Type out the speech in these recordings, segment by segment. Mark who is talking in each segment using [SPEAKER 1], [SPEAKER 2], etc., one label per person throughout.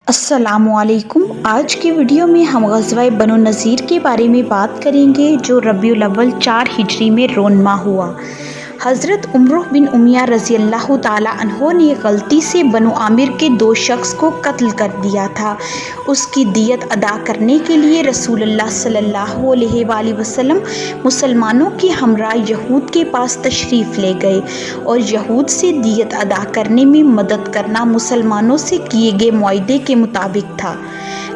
[SPEAKER 1] अस्सलामु अलैकुम। आज की वीडियो में हम ग़ज़वा बनु नज़ीर के बारे में बात करेंगे जो रबीउल अव्वल 4 हिजरी में रोनमा हुआ। हज़रत उमर बिन उमिया रज़ी अल्लाह ताला अन्हो ने गलती से बनु आमिर के 2 शख्स को कत्ल कर दिया था। उसकी दियत अदा करने के लिए रसूलुल्लाह सल्लल्लाहु अलैहि वसल्लम मुसलमानों के हमरा यहूद के पास तशरीफ़ ले गए और यहूद से दियत अदा करने में मदद करना मुसलमानों से किए गए मुआहदे के मुताबिक था।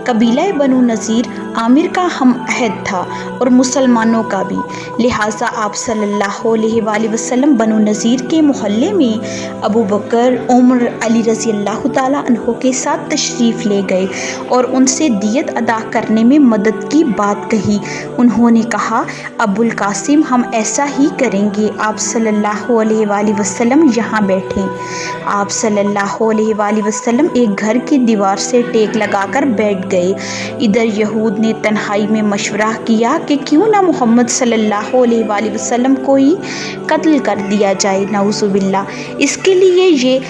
[SPEAKER 1] कबीला बनु नज़ीर आमिर का हम अहद था और मुसलमानों का भी, लिहाजा आप सल्लल्लाहु अलैहि वसल्लम बनु नज़ीर के मोहल्ले में अबू बकर, उमर, अली रज़ी अल्लाह ताला अन्हो के साथ तशरीफ़ ले गए और उनसे दियत अदा करने में मदद की बात कही। उन्होंने कहा, अबुल कासिम, हम ऐसा ही करेंगे। आप सल्लल्लाहु अलैहि वसल्लम यहाँ बैठें। आप सल्लल्लाहु अलैहि वसल्लम एक घर की दीवार से टेक लगाकर बैठ गए। इधर यहूद ने तन्हाई में मशवरा किया कि क्यों ना मोहम्मद सल्लल्लाहु अलैहि वसल्लम को ही कत्ल कर दिया जाए, नाउज़ुबिल्लाह। इसके लिए ये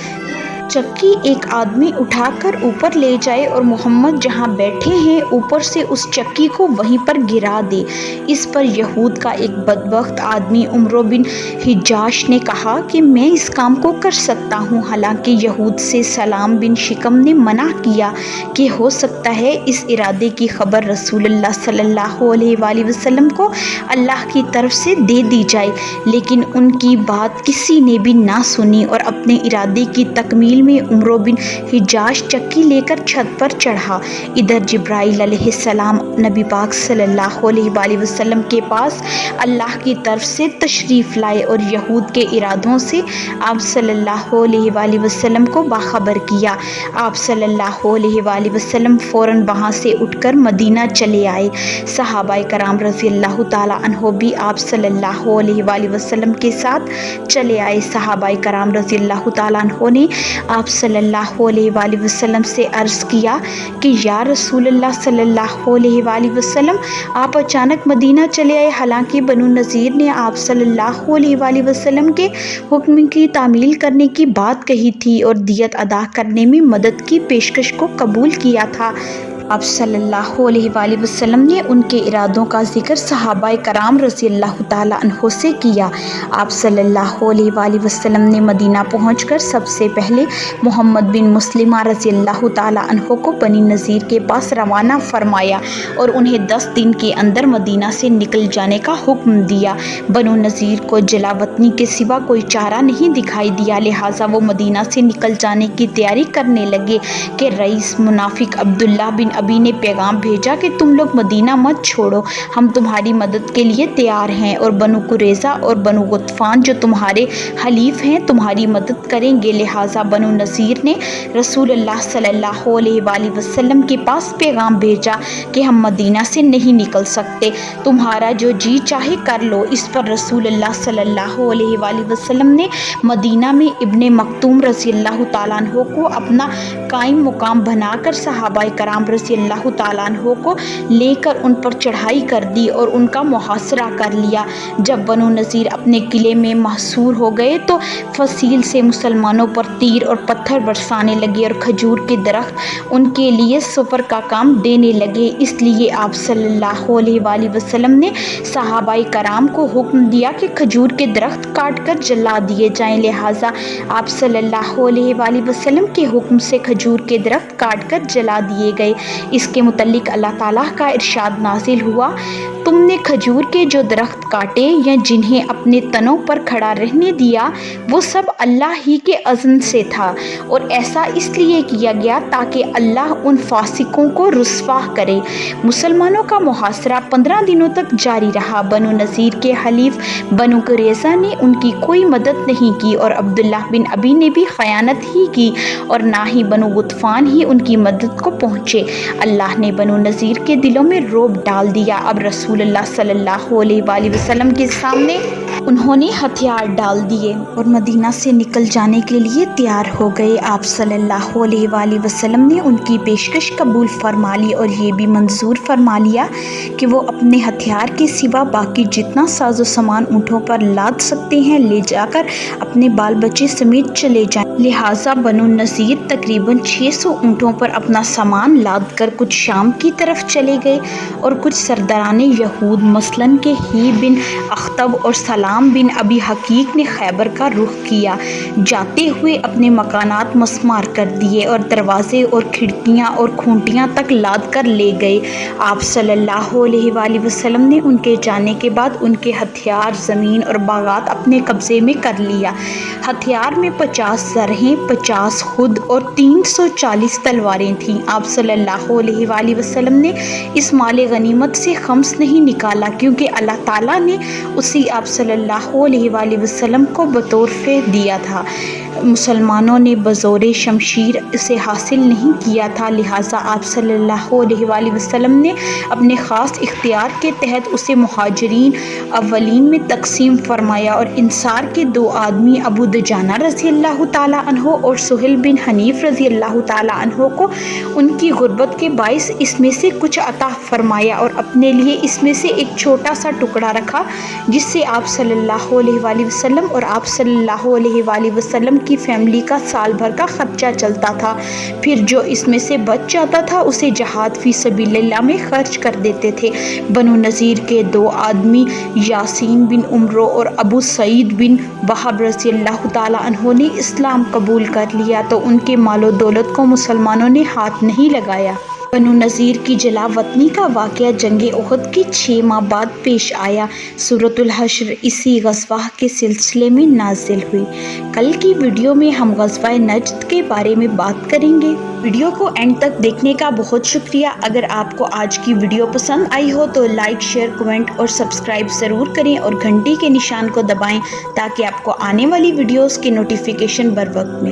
[SPEAKER 1] चक्की एक आदमी उठाकर ऊपर ले जाए और मोहम्मद जहाँ बैठे हैं ऊपर से उस चक्की को वहीं पर गिरा दे। इस पर यहूद का एक बदबख्त आदमी उमर बिन हिजाश ने कहा कि मैं इस काम को कर सकता हूँ। हालांकि यहूद से सलाम बिन शिकम ने मना किया कि हो सकता है इस इरादे की खबर रसूलुल्लाह सल्लल्लाहु अलैहि वसल्लम को अल्लाह की तरफ से दे दी जाए, लेकिन उनकी बात किसी ने भी ना सुनी और अपने इरादे की तकमील में उमर बिन हिजाज चक्की लेकर छत पर चढ़ा। इधर जिब्राइल अलैहिस्सलाम नबी पाक सल्लल्लाहु अलैहि वसल्लम के पास अल्लाह की तरफ से तशरीफ़ लाए और यहूद के इरादों से आप सल्लल्लाहु अलैहि वसल्लम को बाखबर किया। आप सल्लल्लाहु अलैहि वसल्लम फ़ौरन वहाँ से उठकर मदीना चले आए। सहाबाए कराम रज़ी अल्लाह ताला अन्हो भी आप सल्लल्लाहु अलैहि वसल्लम के साथ चले आए। सहाबाए कराम रज़ी अल्लाह ताला अन्हो ने आप सल्लल्लाहु अलैहि वसल्लम से अर्ज़ किया कि या रसूलल्लाह सल्लल्लाहु अलैहि वसल्लम, आप अचानक मदीना चले आए। हालांकि बनु नज़ीर ने आप सल्लल्लाहु अलैहि वसल्लम के हुक्म की तामील करने की बात कही थी और दियत अदा करने में मदद की पेशकश को कबूल किया था। आप सल्लल्लाहु अलैहि वसल्लम ने उनके इरादों का जिक्र सहाबाए कराम रज़ी अल्लाह ताला अन्हो से किया। आप सल्लल्लाहु अलैहि वसल्लम ने मदीना पहुंचकर सबसे पहले मोहम्मद बिन मुस्लिमा रज़ी अल्लाह ताला अन्हो को बनी नज़ीर के पास रवाना फरमाया और उन्हें 10 दिन के अंदर मदीना से निकल जाने का हुक्म दिया। बनु नज़ीर को जलावतनी के सिवा कोई चारा नहीं दिखाई दिया, लिहाजा वो मदीना से निकल जाने की तैयारी करने लगे कि रईस मुनाफिक अब्दुल्ला बिन अबी ने पैगाम भेजा कि तुम लोग मदीना मत छोड़ो, हम तुम्हारी मदद के लिए तैयार हैं और बनु कुरैज़ा और बनु गुतफ़ान जो तुम्हारे हलीफ हैं तुम्हारी मदद करेंगे। लिहाजा बनु नज़ीर ने रसूलुल्लाह सल्लल्लाहु अलैहि वसल्लम के पास पैगाम भेजा कि हम मदीना से नहीं निकल सकते, तुम्हारा जो जी चाहे कर लो। इस पर रसूलुल्लाह सल्लल्लाहु अलैहि वसल्लम ने मदीना में इब्ने मक्तूम रज़ी अल्लाह ताला अन्हो को अपना कायम मुकाम बनाकर सहाबाए कराम रज़ी अल्लाह ताला अन्हो को लेकर उन पर चढ़ाई कर दी और उनका मुहासरा कर लिया। जब बनु नज़ीर अपने किले में महसूर हो गए तो फसील से मुसलमानों पर तीर और पत्थर बरसाने लगे और खजूर के दरख्त उनके लिए सफ़र का काम देने लगे। इसलिए आप सल्लल्लाहु अलैहि वसल्लम ने सहाबाए कराम को हुक्म दिया कि खजूर के दरख्त काट कर जला दिए जाएं। लिहाजा आप सल्लल्लाहु अलैहि वसल्लम के हुक्म से खजूर के दरख्त काट कर जला दिए गए। इसके मुतल्लिक अल्लाह ताला का इरशाद नाजिल हुआ, तुमने खजूर के जो दरख्त काटे या जिन्हें अपने तनों पर खड़ा रहने दिया वो सब अल्लाह ही के अज़्न से था और ऐसा इसलिए किया गया ताकि अल्लाह उन फासिकों को रुस्वा करे। मुसलमानों का मुहासरा 15 दिनों तक जारी रहा। बनु नज़ीर के हलीफ बनु कुरैज़ा ने उनकी कोई मदद नहीं की और अब्दुल्ला बिन अबी ने भी ख़यानत ही की और ना ही बनु गुतफ़ान ही उनकी मदद को पहुँचे। अल्लाह ने बनु नज़ीर के दिलों में रौब डाल दिया। अब रसूलुल्लाह सल्लल्लाहु अलैहि वसल्लम के सामने उन्होंने हथियार डाल दिए और मदीना से निकल जाने के लिए तैयार हो गए। आप सल्लल्लाहु अलैहि वसल्लम ने उनकी पेशकश कबूल फरमा ली और ये भी मंजूर फरमा लिया कि वो अपने हथियार के सिवा बाकी जितना साजो सामान ऊँटों पर लाद सकते हैं ले जाकर अपने बाल बच्चे समेत चले जाएं। लिहाजा बनु नज़ीर तकरीबन 600 ऊँटों पर अपना सामान लाद कर कुछ शाम की तरफ चले गए और कुछ सरदाराने यहूद मसलन के ही बिन अख्तब और सलाम बिन अबी हकीक ने खैबर का रुख किया। जाते हुए अपने मकानात मस्मार कर दिए और दरवाजे और खिड़कियां और खूंटियां तक लाद कर ले गए। आप सल्लल्लाहु अलैहि वसल्लम ने उनके जाने के बाद उनके हथियार, ज़मीन और बागात अपने कब्ज़े में कर लिया। हथियार में 50 ज़रहें, 50 खुद और 340 तलवारें थीं। आप सल्लल्लाहु अलैहि वसल्लम ने इस माल गनीमत से खम्स नहीं निकाला क्योंकि अल्लाह ताला ने उसी आप सल्लल्लाहु अलैहि वसल्लम को बतौर फ़े दिया था। मुसलमानों ने बज़ोर शमशीर इसे हासिल नहीं किया था, लिहाजा आप सल्लल्लाहु अलैहि वसल्लम ने अपने ख़ास इख्तियार के तहत उसे मुहाजिरीन अव्वलीन में तकसीम फरमाया और इंसार के 2 आदमी अबू दुजाना रज़ी अल्लाह ताला अन्हो और सुहेल बिन हनीफ रज़ी अल्लाह ताला अन्हो को उनकी गुर्बत के बाइस इसमें से कुछ अता फरमाया और अपने लिए इसमें से एक छोटा सा टुकड़ा रखा जिससे आप सल्लल्लाहु अलैहि वसल्लम और आप सल्लल्लाहु अलैहि वसल्लम की फैमिली का साल भर का खर्चा चलता था। फिर जो इसमें से बच जाता था उसे जहाद फी सबीलिल्लाह में खर्च कर देते थे। बनु नज़ीर के 2 आदमी यासीन बिन उमरो और अबू सईद बिन वहाब रज़ी अल्लाह ताला अन्हो ने इस्लाम कबूल कर लिया तो उनके मालो दौलत को मुसलमानों ने हाथ नहीं लगाया। बनु नज़ीर की जलावतनी का वाक़या जंग उहद के 6 माह बाद पेश आया। सूरतुल हश्र इसी ग़ज़वा के सिलसिले में नाज़िल हुई। कल की वीडियो में हम ग़ज़वा नजद के बारे में बात करेंगे। वीडियो को एंड तक देखने का बहुत शुक्रिया। अगर आपको आज की वीडियो पसंद आई हो तो लाइक, शेयर, कमेंट और सब्सक्राइब ज़रूर करें और घंटी के निशान को दबाएं ताकि आपको आने वाली वीडियोस के नोटिफिकेशन बर वक्त मिले।